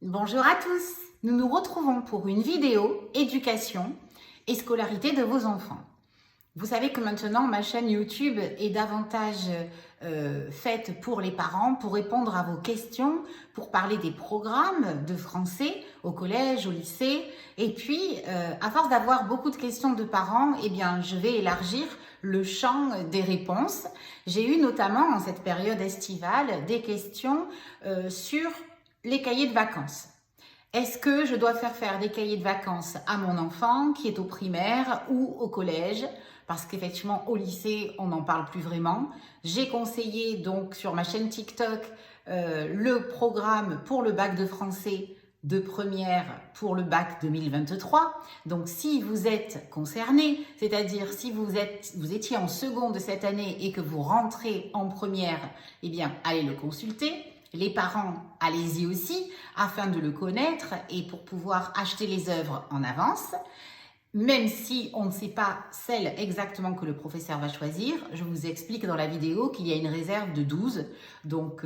Bonjour à tous, nous nous retrouvons pour une vidéo éducation et scolarité de vos enfants. Vous savez que maintenant ma chaîne YouTube est davantage faite pour les parents, pour répondre à vos questions, pour parler des programmes de français au collège, au lycée. Et puis, à force d'avoir beaucoup de questions de parents, eh bien, je vais élargir le champ des réponses. J'ai eu notamment en cette période estivale des questions sur les cahiers de vacances. Est-ce que je dois faire des cahiers de vacances à mon enfant qui est au primaire ou au collège? Parce qu'effectivement, au lycée, on n'en parle plus vraiment. J'ai conseillé donc sur ma chaîne TikTok le programme pour le bac de français de première pour le bac 2023. Donc, si vous êtes concerné, c'est-à-dire si vous étiez en seconde cette année et que vous rentrez en première, eh bien, allez le consulter. Les parents, allez-y aussi, afin de le connaître et pour pouvoir acheter les œuvres en avance. Même si on ne sait pas celle exactement que le professeur va choisir, je vous explique dans la vidéo qu'il y a une réserve de 12, donc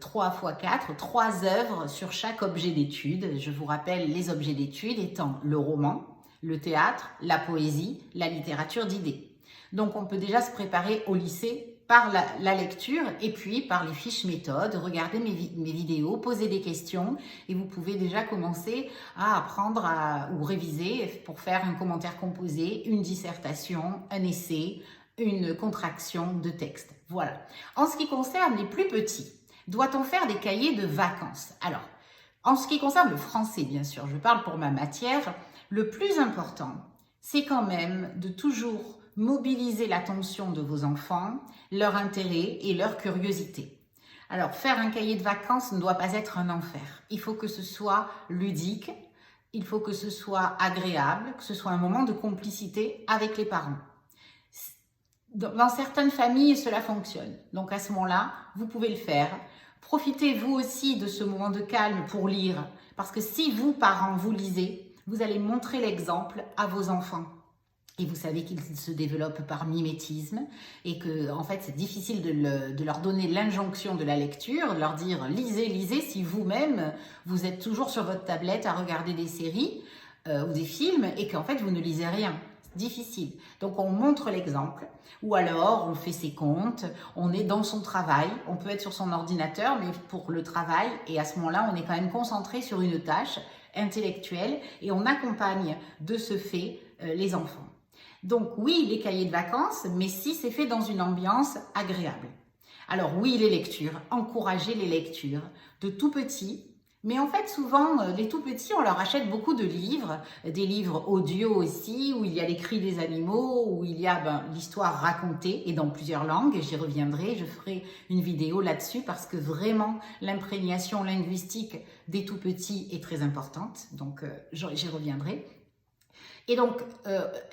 3 x 4, 3 œuvres sur chaque objet d'étude. Je vous rappelle les objets d'étude étant le roman, le théâtre, la poésie, la littérature d'idées. Donc on peut déjà se préparer au lycée par la lecture et puis par les fiches méthodes, regarder mes vidéos, poser des questions et vous pouvez déjà commencer à apprendre ou réviser pour faire un commentaire composé, une dissertation, un essai, une contraction de texte. Voilà. En ce qui concerne les plus petits, doit-on faire des cahiers de vacances? Alors, en ce qui concerne le français, bien sûr, je parle pour ma matière, le plus important, c'est quand même de toujours mobiliser l'attention de vos enfants, leur intérêt et leur curiosité. Alors, faire un cahier de vacances ne doit pas être un enfer. Il faut que ce soit ludique, il faut que ce soit agréable, que ce soit un moment de complicité avec les parents. Dans certaines familles, cela fonctionne. Donc, à ce moment-là, vous pouvez le faire. Profitez vous aussi de ce moment de calme pour lire. Parce que si vous, parents, vous lisez, vous allez montrer l'exemple à vos enfants. Et vous savez qu'ils se développent par mimétisme et que, en fait, c'est difficile de leur donner l'injonction de la lecture, de leur dire lisez, lisez si vous-même vous êtes toujours sur votre tablette à regarder des séries ou des films et qu'en fait vous ne lisez rien. C'est difficile. Donc on montre l'exemple ou alors on fait ses comptes, on est dans son travail, on peut être sur son ordinateur mais pour le travail et à ce moment-là on est quand même concentré sur une tâche intellectuelle et on accompagne de ce fait les enfants. Donc oui, les cahiers de vacances, mais si c'est fait dans une ambiance agréable. Alors oui, les lectures, encourager les lectures de tout petit. Mais en fait, souvent, les tout petits, on leur achète beaucoup de livres, des livres audio aussi, où il y a les cris des animaux, où il y a l'histoire racontée et dans plusieurs langues. J'y reviendrai, je ferai une vidéo là-dessus parce que vraiment, l'imprégnation linguistique des tout petits est très importante. Donc, j'y reviendrai. Et donc,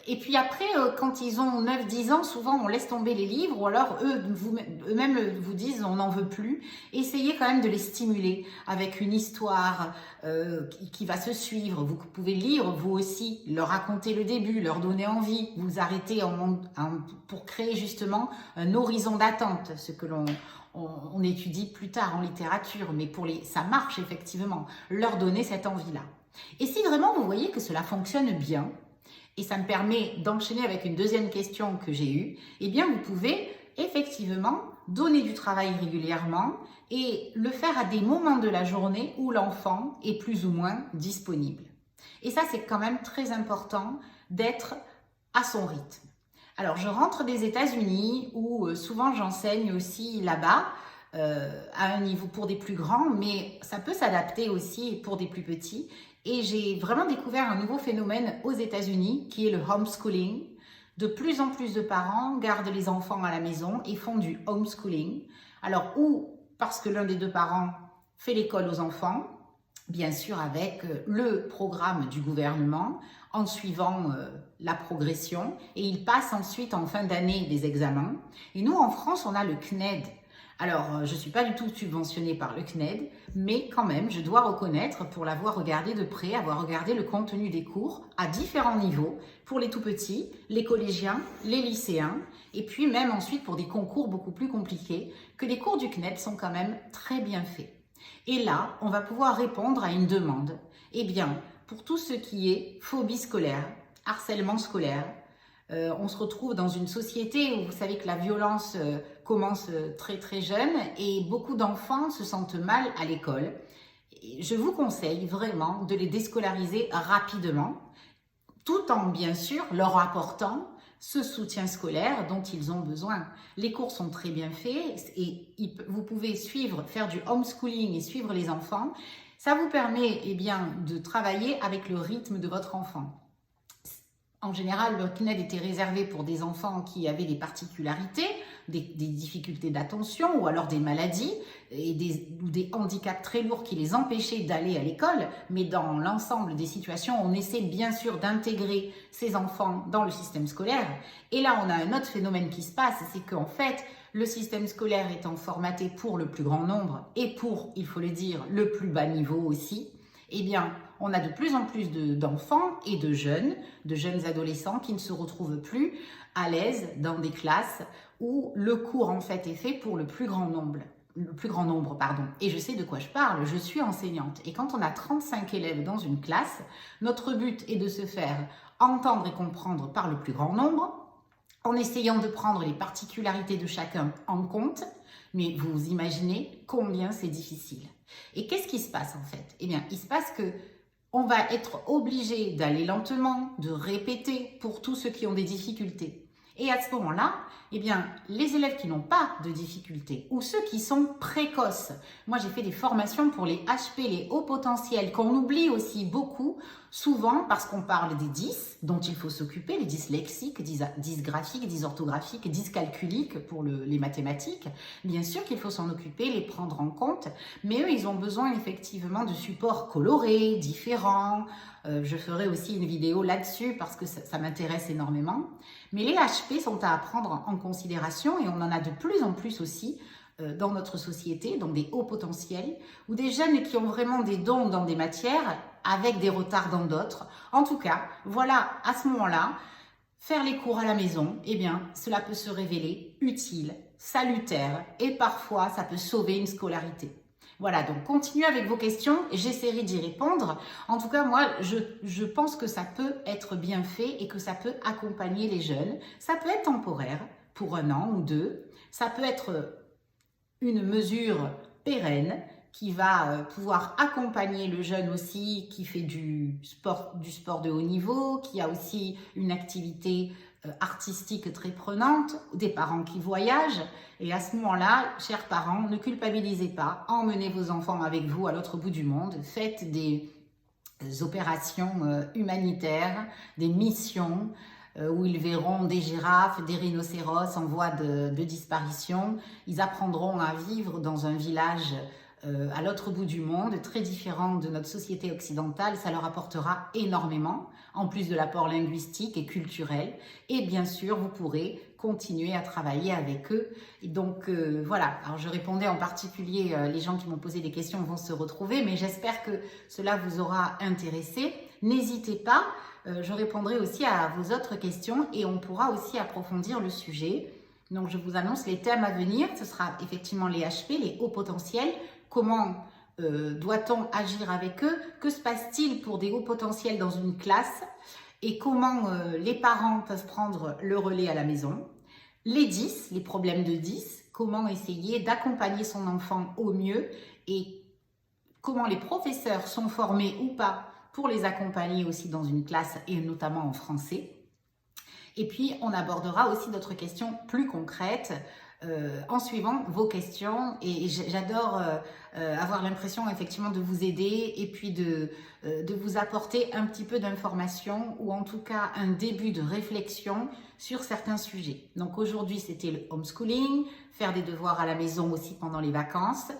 et puis après, quand ils ont 9-10 ans, souvent on laisse tomber les livres ou alors eux-mêmes vous disent on n'en veut plus. Essayez quand même de les stimuler avec une histoire qui va se suivre. Vous pouvez lire vous aussi, leur raconter le début, leur donner envie, vous arrêter pour créer justement un horizon d'attente, ce que on étudie plus tard en littérature, mais ça marche effectivement, leur donner cette envie-là. Et si vraiment vous voyez que cela fonctionne bien, et ça me permet d'enchaîner avec une deuxième question que j'ai eue, eh bien vous pouvez effectivement donner du travail régulièrement et le faire à des moments de la journée où l'enfant est plus ou moins disponible. Et ça, c'est quand même très important d'être à son rythme. Alors, je rentre des États-Unis où souvent j'enseigne aussi là-bas, à un niveau pour des plus grands, mais ça peut s'adapter aussi pour des plus petits. Et j'ai vraiment découvert un nouveau phénomène aux États-Unis qui est le homeschooling. De plus en plus de parents gardent les enfants à la maison et font du homeschooling. Alors, ou parce que l'un des deux parents fait l'école aux enfants, bien sûr avec le programme du gouvernement, en suivant la progression, et ils passent ensuite en fin d'année des examens. Et nous, en France, on a le CNED. Alors, je ne suis pas du tout subventionnée par le CNED, mais quand même, je dois reconnaître, pour l'avoir regardé de près, avoir regardé le contenu des cours à différents niveaux, pour les tout-petits, les collégiens, les lycéens, et puis même ensuite pour des concours beaucoup plus compliqués, que les cours du CNED sont quand même très bien faits. Et là, on va pouvoir répondre à une demande. Eh bien, pour tout ce qui est phobie scolaire, harcèlement scolaire, on se retrouve dans une société où vous savez que la violence commence très très jeune et beaucoup d'enfants se sentent mal à l'école. Je vous conseille vraiment de les déscolariser rapidement, tout en bien sûr leur apportant ce soutien scolaire dont ils ont besoin. Les cours sont très bien faits et vous pouvez suivre, faire du homeschooling et suivre les enfants. Ça vous permet eh bien, de travailler avec le rythme de votre enfant. En général, le CNED était réservé pour des enfants qui avaient des particularités, des difficultés d'attention ou alors des maladies ou des handicaps très lourds qui les empêchaient d'aller à l'école. Mais dans l'ensemble des situations, on essaie bien sûr d'intégrer ces enfants dans le système scolaire. Et là, on a un autre phénomène qui se passe, c'est qu'en fait, le système scolaire étant formaté pour le plus grand nombre et pour, il faut le dire, le plus bas niveau aussi, eh bien, on a de plus en plus d'enfants et de jeunes adolescents qui ne se retrouvent plus à l'aise dans des classes où le cours en fait est fait pour le plus grand nombre. Et je sais de quoi je parle, je suis enseignante. Et quand on a 35 élèves dans une classe, notre but est de se faire entendre et comprendre par le plus grand nombre, en essayant de prendre les particularités de chacun en compte, mais vous imaginez combien c'est difficile. Et qu'est-ce qui se passe en fait? Eh bien, il se passe que on va être obligé d'aller lentement, de répéter pour tous ceux qui ont des difficultés. Et à ce moment-là, eh bien, les élèves qui n'ont pas de difficultés ou ceux qui sont précoces. Moi, j'ai fait des formations pour les HP, les hauts potentiels, qu'on oublie aussi beaucoup, souvent parce qu'on parle des 10 dont il faut s'occuper, les dyslexiques, dysgraphiques, dysorthographiques, dyscalculiques pour les mathématiques. Bien sûr qu'il faut s'en occuper, les prendre en compte, mais eux, ils ont besoin effectivement de supports colorés, différents. Je ferai aussi une vidéo là-dessus parce que ça m'intéresse énormément. Mais les HP sont à prendre en considération et on en a de plus en plus aussi dans notre société, donc des hauts potentiels, ou des jeunes qui ont vraiment des dons dans des matières avec des retards dans d'autres. En tout cas, voilà, à ce moment-là, faire les cours à la maison, eh bien, cela peut se révéler utile, salutaire et parfois ça peut sauver une scolarité. Voilà, donc continuez avec vos questions et j'essaierai d'y répondre. En tout cas, moi, je pense que ça peut être bien fait et que ça peut accompagner les jeunes. Ça peut être temporaire pour 1 an ou 2. Ça peut être une mesure pérenne qui va pouvoir accompagner le jeune aussi qui fait du sport de haut niveau, qui a aussi une activité artistique très prenante, des parents qui voyagent. Et à ce moment-là, chers parents, ne culpabilisez pas, emmenez vos enfants avec vous à l'autre bout du monde, faites des opérations humanitaires, des missions où ils verront des girafes, des rhinocéros en voie de disparition. Ils apprendront à vivre dans un village à l'autre bout du monde, très différent de notre société occidentale. Ça leur apportera énormément, en plus de l'apport linguistique et culturel. Et bien sûr, vous pourrez continuer à travailler avec eux. Et donc voilà, alors je répondais en particulier, les gens qui m'ont posé des questions vont se retrouver, mais j'espère que cela vous aura intéressé. N'hésitez pas, je répondrai aussi à vos autres questions et on pourra aussi approfondir le sujet. Donc je vous annonce les thèmes à venir, ce sera effectivement les HP, les hauts potentiels. Comment doit-on agir avec eux? Que se passe-t-il pour des hauts potentiels dans une classe? Et comment les parents peuvent prendre le relais à la maison? Les 10, les problèmes de 10, comment essayer d'accompagner son enfant au mieux et comment les professeurs sont formés ou pas pour les accompagner aussi dans une classe et notamment en français. Et puis, on abordera aussi d'autres questions plus concrètes en suivant vos questions. Et j'adore avoir l'impression effectivement de vous aider et puis de vous apporter un petit peu d'informations ou en tout cas un début de réflexion sur certains sujets. Donc aujourd'hui, c'était le homeschooling, faire des devoirs à la maison aussi pendant les vacances.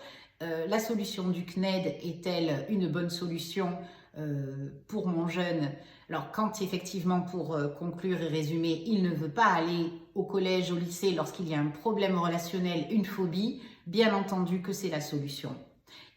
La solution du CNED est-elle une bonne solution pour mon jeune? Alors quand effectivement, pour conclure et résumer, il ne veut pas aller au collège, au lycée lorsqu'il y a un problème relationnel, une phobie, bien entendu que c'est la solution.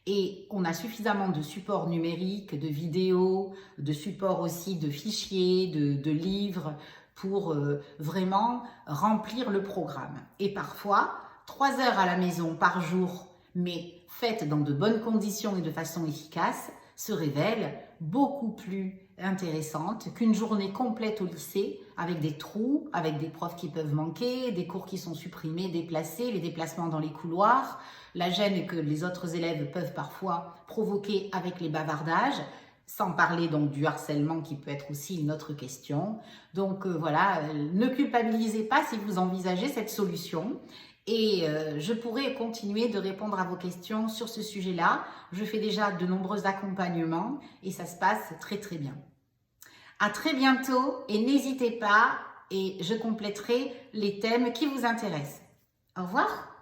Et on a suffisamment de supports numériques, de vidéos, de supports aussi de fichiers, de livres pour vraiment remplir le programme. Et parfois, 3 heures à la maison par jour, mais faite dans de bonnes conditions et de façon efficace, se révèle beaucoup plus intéressante qu'une journée complète au lycée avec des trous, avec des profs qui peuvent manquer, des cours qui sont supprimés, déplacés, les déplacements dans les couloirs, la gêne que les autres élèves peuvent parfois provoquer avec les bavardages, sans parler donc du harcèlement qui peut être aussi une autre question. Donc voilà, ne culpabilisez pas si vous envisagez cette solution. Et je pourrais continuer de répondre à vos questions sur ce sujet-là. Je fais déjà de nombreux accompagnements et ça se passe très très bien. À très bientôt et n'hésitez pas et je compléterai les thèmes qui vous intéressent. Au revoir.